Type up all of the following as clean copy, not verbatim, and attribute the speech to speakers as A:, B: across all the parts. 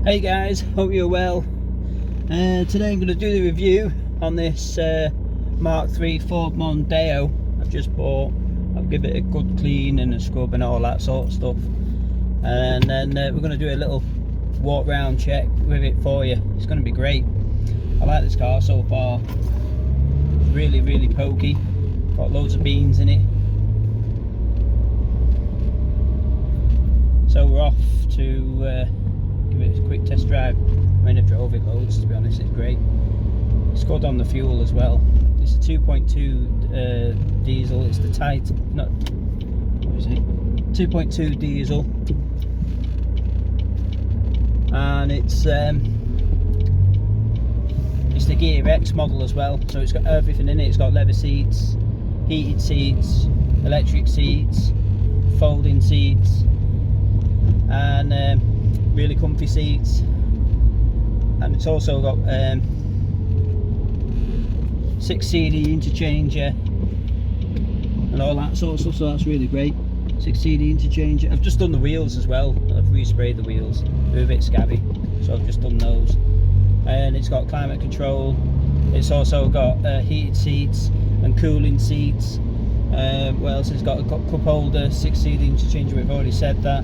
A: Hey guys, hope you're well. Today I'm going to do the review on this Mark 3 Ford Mondeo I've just bought. I'll give it a good clean and a scrub and all that sort of stuff, and then we're going to do a little walk round check with it for you. It's going to be great. I like this car so far. It's really pokey, got loads of beans in it. So we're off to give it a quick test drive. I mean, I've drove it loads, to be honest. It's great. It's good on the fuel as well. It's a 2.2 diesel. It's the tight, not, what is it? 2.2 diesel, and it's the Ghia X model as well. So it's got everything in it. It's got leather seats, heated seats, electric seats, folding seats, and really comfy seats. And it's also got 6 CD interchanger and all that sort of stuff, so that's really great. 6 CD interchanger. I've just done the wheels as well. I've resprayed the wheels. They're a bit scabby, so I've just done those. And it's got climate control. It's also got heated seats and cooling seats. What else? It's got a cup holder, 6 CD interchanger. We've already said that.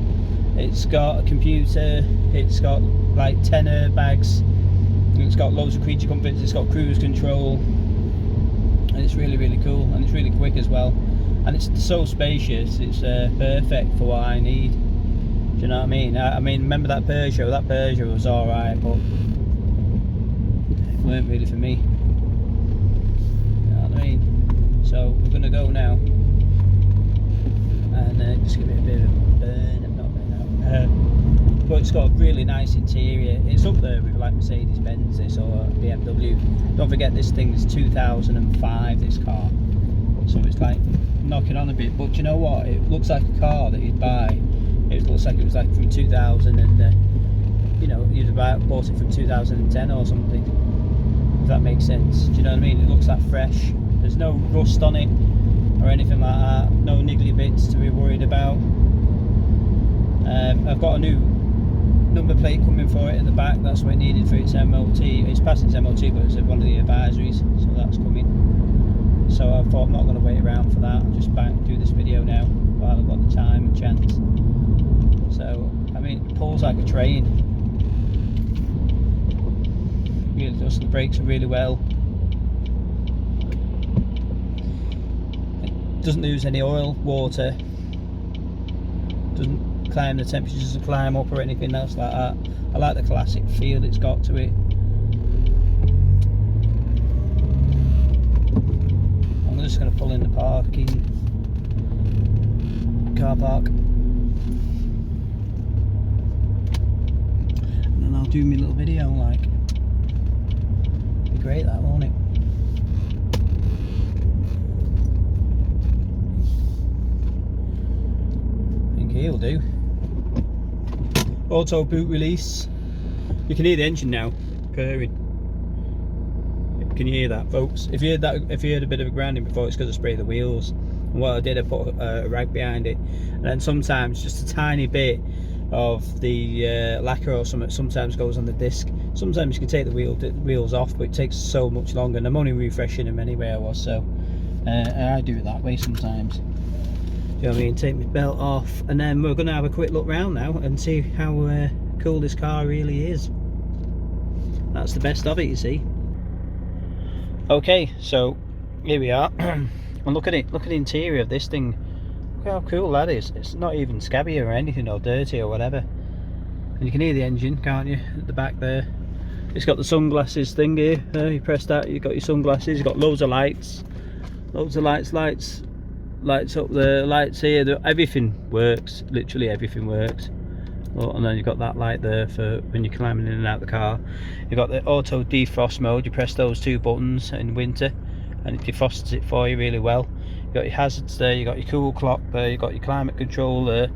A: It's got a computer. It's got like 10 airbags. It's got loads of creature comforts. It's got cruise control, and it's really cool, and it's really quick as well, and it's so spacious. It's perfect for what I need. Do you know what I mean? I mean, remember that Peugeot? That Peugeot was alright, but it weren't really for me. You know what I mean? So we're gonna go now and just give it a bit of a burn. But it's got a really nice interior. It's up there with like Mercedes-Benz this or BMW. Don't forget, this thing is 2005, this car, so it's like knocking on a bit. But you know what, it looks like a car that you'd buy. It looks like it was like from 2000, and you know, you'd have bought it from 2010 or something, if that makes sense. Do you know what I mean? It looks like fresh. There's no rust on it or anything like that. No niggly bits to be worried about. I've got a new number plate coming for it at the back. That's what it needed for its MOT. It's passed its MOT, but it's one of the advisories, so that's coming. So I thought I'm not going to wait around for that. I'll just do this video now while I've got the time and chance. So I mean, it pulls like a train. Really does. The brakes are really well. It doesn't lose any oil, water. Doesn't climb the temperatures to climb up or anything else like that. I like the classic feel it's got to it. I'm just going to pull in the car park, and then I'll do my little video. Like, be great, that, won't it? I think he'll do. Auto boot release. You can hear the engine now purring. Can you hear that, folks? If you heard that, if you heard a bit of a grinding before, it's because I sprayed the wheels. And what I did, I put a rag behind it, and then sometimes just a tiny bit of the lacquer or something sometimes goes on the disc. Sometimes you can take the wheels off, but it takes so much longer, and I'm only refreshing them anyway. So I do it that way sometimes. You know what I mean? Take my belt off, and then we're going to have a quick look round now and see how cool this car really is. That's the best of it, you see. Okay, so here we are. And look at it. Look at the interior of this thing. Look how cool that is. It's not even scabby or anything or dirty or whatever. And you can hear the engine, can't you, at the back there. It's got the sunglasses thing here. You press that, you've got your sunglasses. You've got loads of lights. Loads of lights up there, lights here. Everything works. Literally everything works. Oh, and then you've got that light there for when you're climbing in and out of the car. You've got the auto defrost mode. You press those 2 buttons in winter and it defrosts it for you really well. You've got your hazards there, you've got your cool clock there, you've got your climate control there,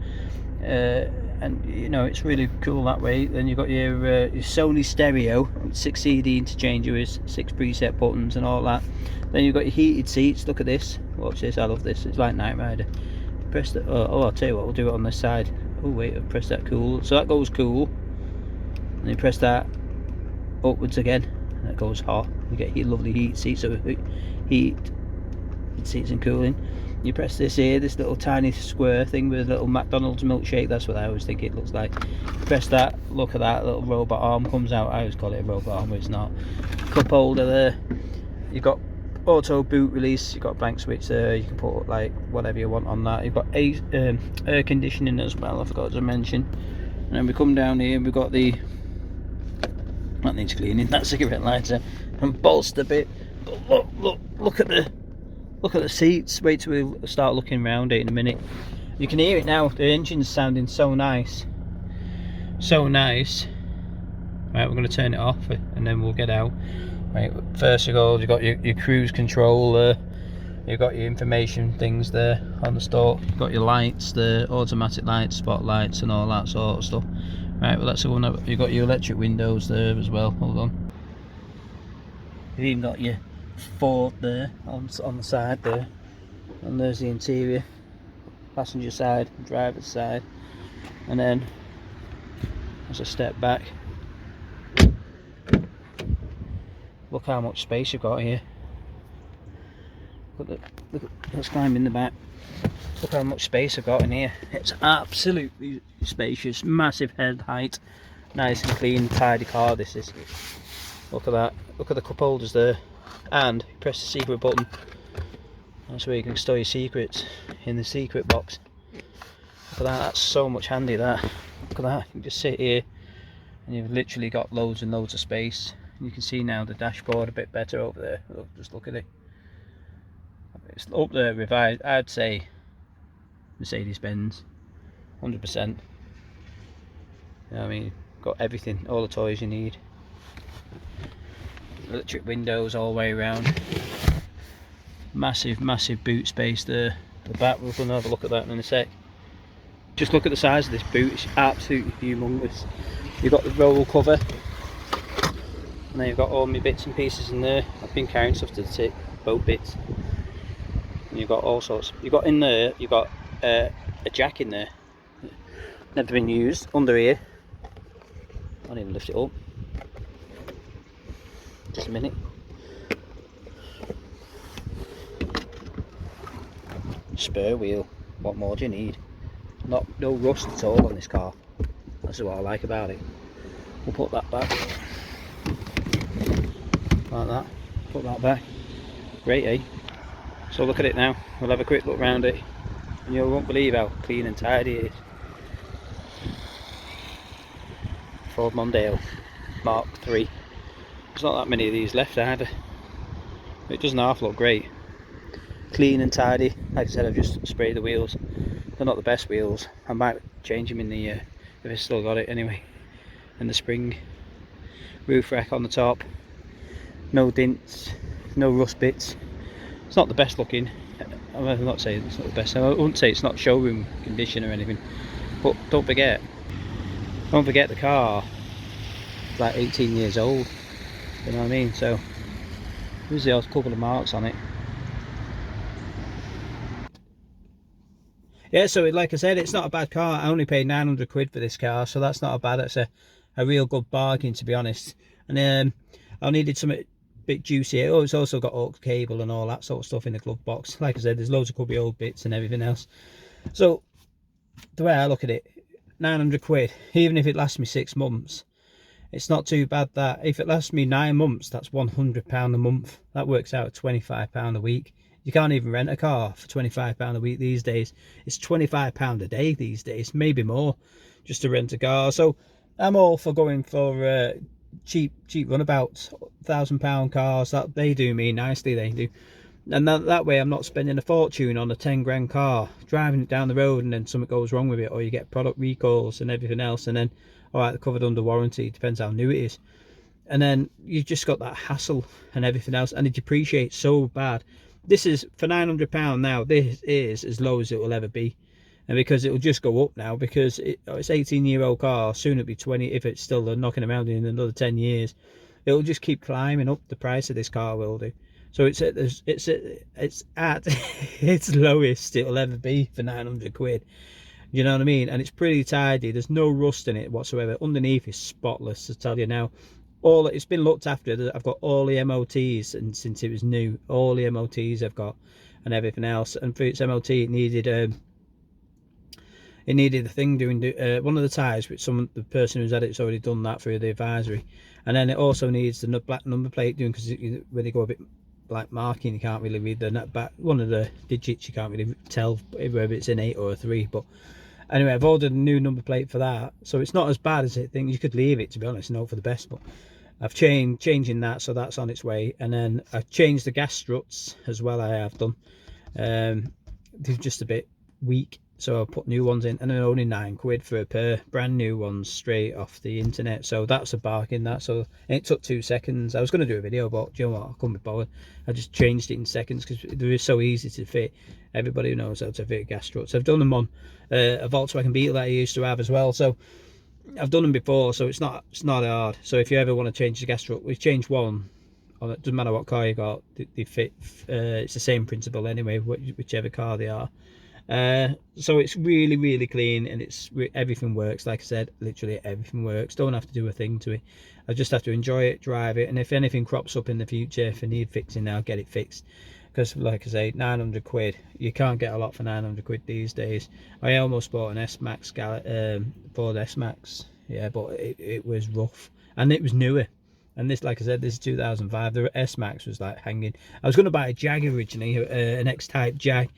A: and you know, it's really cool that way. Then you've got your Sony stereo, 6 CD interchanger with 6 preset buttons and all that. Then you've got your heated seats. Look at this. Watch this. I love this. It's like Knight Rider. Press the. Oh, I'll tell you what. We'll do it on this side. Oh wait, I've pressed that cool. So that goes cool. and you press that upwards again, and it goes hot. You get lovely heat seats, so heat seats and cooling. You press this here, this little tiny square thing with a little McDonald's milkshake. That's what I always think it looks like. Press that, look at that little robot arm comes out. I always call it a robot arm, but it's not. Cup holder there. You've got auto boot release. You've got a bank switch there. You can put like whatever you want on that. You've got air conditioning as well, I forgot to mention. And then we come down here, we've got the, that needs cleaning, that cigarette lighter and bolster bit. But look at the seats. Wait till we start looking around it in a minute. You can hear it now, the engine's sounding so nice, so nice. Right, we're going to turn it off and then we'll get out. Right, first of all, you've got your cruise control there. You've got your information things there on the stalk. You've got your lights there, automatic lights, spotlights and all that sort of stuff. Right, well that's the one that you've got your electric windows there as well. Hold on. You've even got your Ford there on the side there. And there's the interior, passenger side, driver's side. And then as a step back, look how much space you've got here. Let's climb in the back. Look how much space I've got in here. It's absolutely spacious, massive head height, nice and clean, tidy car this is. Look at that. Look at the cup holders there. And you press the secret button. That's where you can store your secrets, in the secret box. Look at that. That's so much handy. That. Look at that. You can just sit here, and you've literally got loads and loads of space. And you can see now the dashboard a bit better over there. Look, just look at it. It's up there revised. I'd say Mercedes-Benz, 100%. You know what I mean, got everything, all the toys you need. Electric windows all the way around. Massive boot space there. The back, we're going to have a look at that in a sec. Just look at the size of this boot, it's absolutely humongous. You've got the roll cover, and then you've got all my bits and pieces in there. I've been carrying stuff to the tip, both bits. And you've got all sorts. You've got in there, you've got a jack in there, never been used, under here. I'll even lift it up. Just a minute. Spare wheel. What more do you need? No rust at all on this car. That's what I like about it. We'll put that back. Like that. Put that back. Great, eh? So look at it now. We'll have a quick look around it. And you won't believe how clean and tidy it is. Ford Mondeo Mk3. There's not that many of these left either. It doesn't half look great. Clean and tidy. Like I said, I've just sprayed the wheels. They're not the best wheels. I might change them in the if I still got it anyway. And the spring. Roof rack on the top. No dents. No rust bits. It's not the best looking. I'm not saying it's not the best. I wouldn't say it's not showroom condition or anything. But don't forget the car is like 18 years old. You know what I mean? So there's a couple of marks on it. Yeah, so like I said, it's not a bad car. I only paid 900 quid for this car, so that's not a bad. That's a real good bargain, to be honest. And I needed something a bit juicy. Oh, it's also got aux cable and all that sort of stuff in the glove box. Like I said, there's loads of cubby old bits and everything else. So the way I look at it, 900 quid, even if it lasts me 6 months, it's not too bad. That if it lasts me 9 months, that's £100 a month. That works out at £25 a week. You can't even rent a car for £25 a week these days. It's £25 a day these days, maybe more, just to rent a car. So I'm all for going for cheap runabouts, £1,000 cars. That they do me nicely, they do. And that way I'm not spending a fortune on a 10 grand car, driving it down the road and then something goes wrong with it, or you get product recalls and everything else, and then alright, they're covered under warranty, depends how new it is, and then you've just got that hassle and everything else, and it depreciates so bad. This is for £900 now. This is as low as it will ever be, and because it will just go up now, because it's 18-year-old car. Soon it'll be 20 if it's still knocking around in another 10 years. It'll just keep climbing up. The price of this car will do. So it's at its lowest it'll ever be for 900 quid. You know what I mean? And it's pretty tidy. There's no rust in it whatsoever. Underneath is spotless, I tell you now. All it's been looked after. I've got all the MOTs, and since it was new, all the MOTs I've got, and everything else. And for its MOT, it needed a thing doing one of the tyres, which the person who's had it's already done that through the advisory, and then it also needs the black number plate doing, because when they go a bit black marking, you can't really read the back one of the digits. You can't really tell whether it's an 8 or a 3. But anyway, I've ordered a new number plate for that, so it's not as bad as it thinks. You could leave it, to be honest, and hope for the best. But I've changing that, so that's on its way. And then I've changed the gas struts as well. I have done. They're just a bit weak, so I put new ones in, and they're only £9 for a pair, brand new ones straight off the internet. So that's a bargain. That, so it took 2 seconds. I was going to do a video, but do you know what, I couldn't be bothered. I just changed it in seconds because they're so easy to fit. Everybody knows how to fit gas struts. I've done them on a Volkswagen Beetle that I used to have as well, so I've done them before, so it's not hard. So if you ever want to change the gas strut, we've changed one. It doesn't matter what car you got, they fit. It's the same principle anyway, whichever car they are. So it's really clean, and everything works. Like I said, literally everything works. Don't have to do a thing to it. I just have to enjoy it, drive it, and if anything crops up in the future, if I need fixing, I'll get it fixed. Because like I say, £900, you can't get a lot for £900 these days. I almost bought an S-Max, Ford S-Max, yeah, but it was rough, and it was newer. And this, like I said, this is 2005. The S-Max was like hanging. I was going to buy a Jag originally, an X-Type Jag.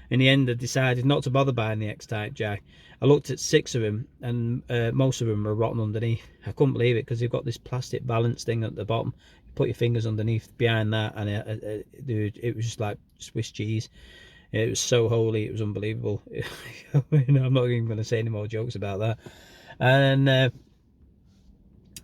A: In the end, I decided not to bother buying the X-Type Jag. I looked at 6 of them, and most of them were rotten underneath. I couldn't believe it, because they've got this plastic balance thing at the bottom. You put your fingers underneath behind that, and dude, it was just like Swiss cheese. It was so holy, it was unbelievable. I'm not even going to say any more jokes about that. And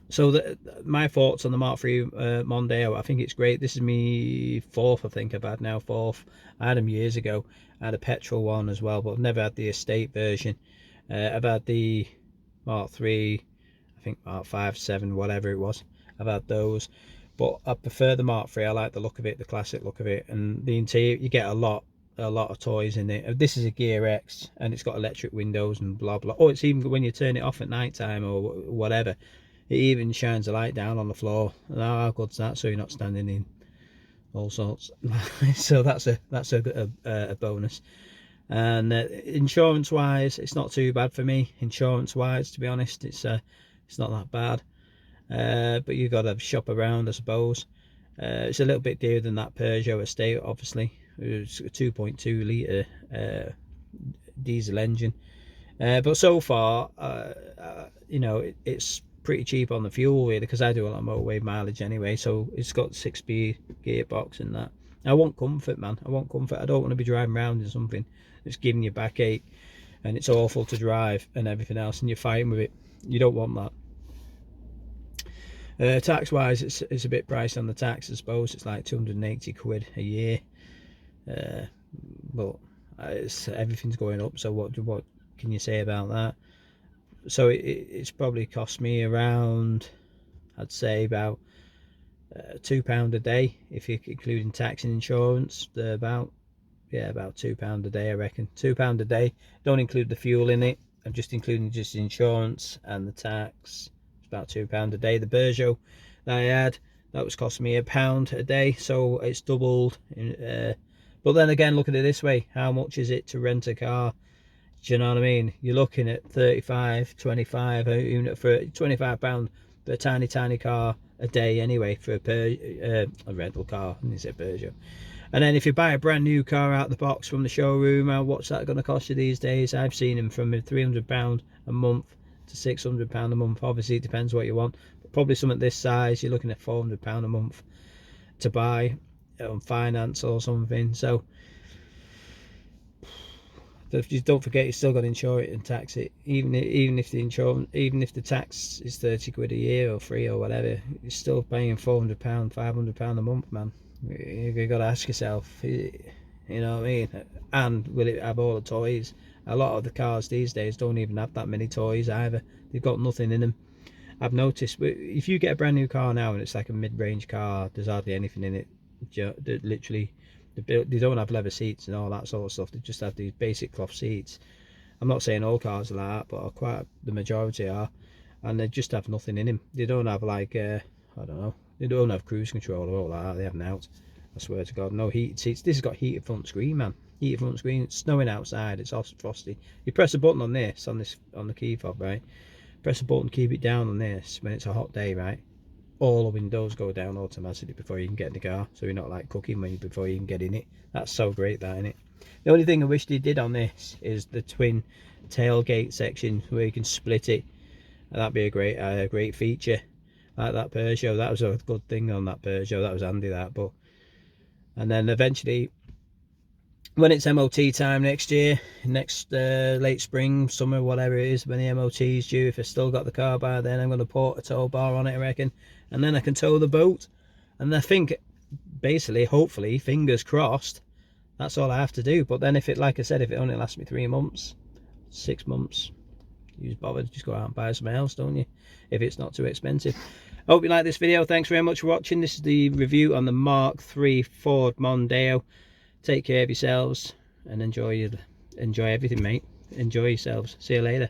A: so my thoughts on the Mark III Mondeo, I think it's great. This is me 4th, I think I've had now, 4th. I had them years ago. I had a petrol one as well, but I've never had the estate version. I've had the Mark III, I think Mark 5, 7, whatever it was. I've had those, but I prefer the Mark III. I like the look of it, the classic look of it, and the interior. You get a lot of toys in it. This is a Ghia X, and it's got electric windows and blah blah. Oh, it's even when you turn it off at night time or whatever, it even shines a light down on the floor. And how good's that? So you're not standing in all sorts. So that's a bonus. And insurance wise, it's not too bad for me. Insurance wise, to be honest, it's not that bad. But you've got to shop around, I suppose. It's a little bit dearer than that Peugeot estate, obviously. It's a 2.2 litre diesel engine. But so far, you know, it's pretty cheap on the fuel, really, because I do a lot of motorway mileage anyway. So it's got 6-speed gearbox and that. I want comfort, man. I want comfort. I don't want to be driving around in something that's giving you backache and it's awful to drive and everything else, and you're fighting with it. You don't want that. Tax wise, it's a bit pricey on the tax, I suppose. It's like £280 a year. But everything's going up, so what can you say about that? So it's probably cost me around, I'd say about £2 a day, if you're including tax and insurance. About £2 a day, I reckon. £2 a day. Don't include the fuel in it. I'm just including just the insurance and the tax. It's about £2 a day. The Peugeot that I had, that was costing me £1 a day, so it's doubled. But then again, look at it this way: how much is it to rent a car? Do you know what I mean? You're looking at 35, 25, even for £25 for a tiny car a day anyway, for a rental car. And it's a Peugeot. And then if you buy a brand new car out the box from the showroom, what's that going to cost you these days? I've seen them from £300 a month to £600 a month. Obviously, it depends what you want. But probably something this size, you're looking at £400 a month to buy on finance or something. So just don't forget, you still got to insure it and tax it. Even if the insurance, even if the tax is £30 a year or free or whatever, you're still paying £400, £500 a month, man. You got to ask yourself, you know what I mean? And will it have all the toys? A lot of the cars these days don't even have that many toys either. They've got nothing in them. I've noticed, if you get a brand new car now and it's like a mid-range car, there's hardly anything in it. Literally, they don't have leather seats and all that sort of stuff. They just have these basic cloth seats. I'm not saying all cars are like that, but quite the majority are, and they just have nothing in them. They don't have like I don't know, they don't have cruise control or all like that. They haven't out. I swear to God, no heated seats. This has got heated front screen, man. Heated front screen. It's snowing outside. It's all frosty. You press a button on this, on the key fob, right? Press a button, keep it down on this when it's a hot day, right? All the windows go down automatically before you can get in the car, so you're not like cooking before you can get in it. That's so great, that, isn't it? The only thing I wish they did on this is the twin tailgate section where you can split it. That'd be a great feature, like that Peugeot. That was a good thing on that Peugeot. That was handy, that. But and then eventually, when it's MOT time next year, next late spring, summer, whatever it is, when the MOT is due, if I still got the car by then, I'm going to put a tow bar on it, I reckon, and then I can tow the boat. And I think, basically, hopefully, fingers crossed, that's all I have to do. But then if it, like I said, if it only lasts me 3 months, 6 months, you just go out and buy something else, don't you? If it's not too expensive. I hope you like this video. Thanks very much for watching. This is the review on the Mark III Ford Mondeo. Take care of yourselves and enjoy everything, mate. Enjoy yourselves. See you later.